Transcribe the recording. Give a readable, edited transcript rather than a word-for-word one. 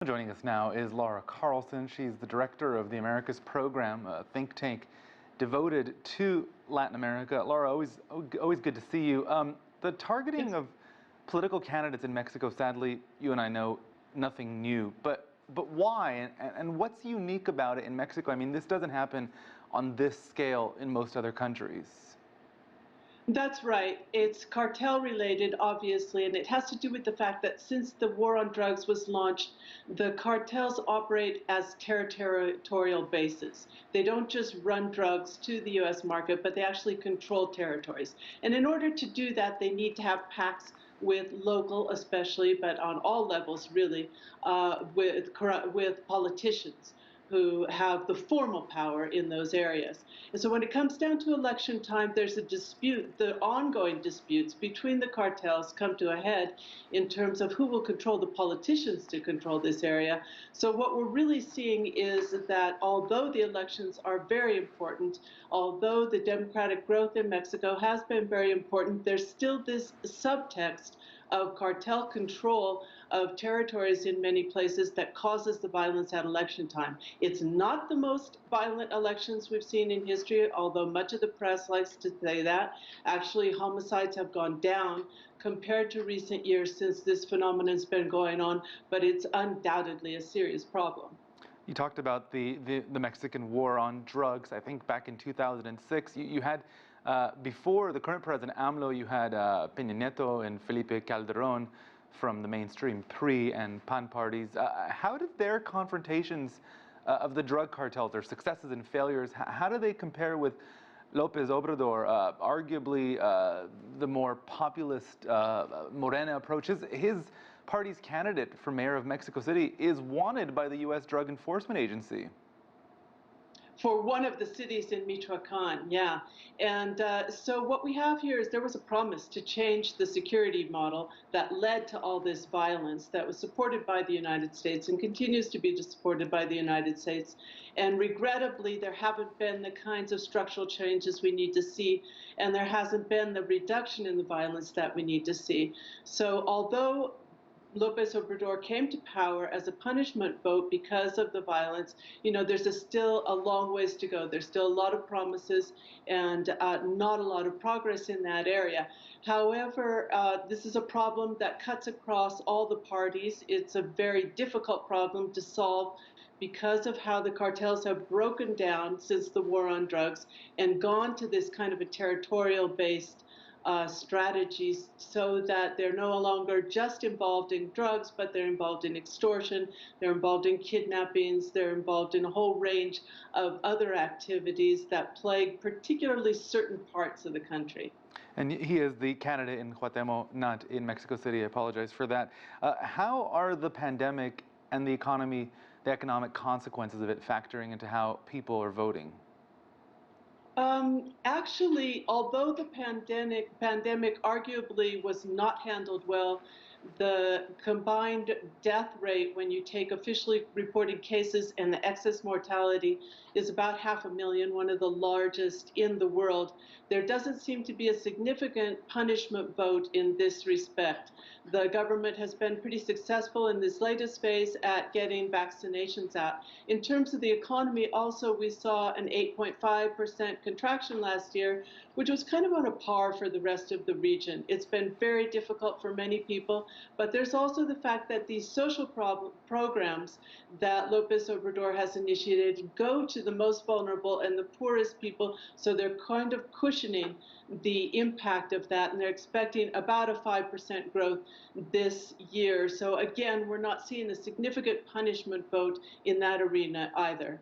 Joining us now is Laura Carlsen. She's the director of the Americas Program, a think tank devoted to Latin America. Laura, always good to see you. The targeting of political candidates in Mexico, sadly, you and I know nothing new. But why? And what's unique about it in Mexico? I mean, this doesn't happen on this scale in most other countries. That's right. It's cartel related, obviously, and it has to do with the fact that since the war on drugs was launched, the cartels operate as territorial bases. They don't just run drugs to the U.S. market, but they actually control territories. And in order to do that, they need to have pacts with local, especially, but on all levels, really, with politicians who have the formal power in those areas. And so when it comes down to election time, there's a dispute. The ongoing disputes between the cartels come to a head in terms of who will control the politicians to control this area. So what we're really seeing is that although the elections are very important, although the democratic growth in Mexico has been very important, there's still this subtext of cartel control of territories in many places that causes the violence at election time. It's not the most violent elections we've seen in history, although much of the press likes to say that. Actually, homicides have gone down compared to recent years since this phenomenon has been going on, but it's undoubtedly a serious problem. You talked about the Mexican war on drugs. I think back in 2006, you had, before the current president AMLO, you had Peña Nieto and Felipe Calderón from the mainstream PRI and PAN parties. How did their confrontations of the drug cartels, their successes and failures, how do they compare with López Obrador, arguably the more populist Morena approach? His party's candidate for mayor of Mexico City is wanted by the U.S. Drug Enforcement Agency. For one of the cities in Michoacan, yeah. And so what we have here is there was a promise to change the security model that led to all this violence that was supported by the United States and continues to be supported by the United States. And regrettably, there haven't been the kinds of structural changes we need to see, and there hasn't been the reduction in the violence that we need to see. So although López Obrador came to power as a punishment vote because of the violence, you know, there's still a long ways to go. There's still a lot of promises and not a lot of progress in that area. However, this is a problem that cuts across all the parties. It's a very difficult problem to solve because of how the cartels have broken down since the war on drugs and gone to this kind of a territorial-based strategies so that they're no longer just involved in drugs, but they're involved in extortion, they're involved in kidnappings, they're involved in a whole range of other activities that plague particularly certain parts of the country. And he is the candidate in Cuauhtémoc, not in Mexico City. I apologize for that. How are the pandemic and the economic consequences of it factoring into how people are voting? Actually, although the pandemic arguably was not handled well, the combined death rate when you take officially reported cases and the excess mortality is about 500,000, one of the largest in the world. There doesn't seem to be a significant punishment vote in this respect. The government has been pretty successful in this latest phase at getting vaccinations out. In terms of the economy, also, we saw an 8.5% contraction last year, which was kind of on a par for the rest of the region. It's been very difficult for many people, but there's also the fact that these social programs that López Obrador has initiated go to the most vulnerable and the poorest people, so they're kind of cushioning the impact of that, and they're expecting about a 5% growth this year. So again, we're not seeing a significant punishment vote in that arena either.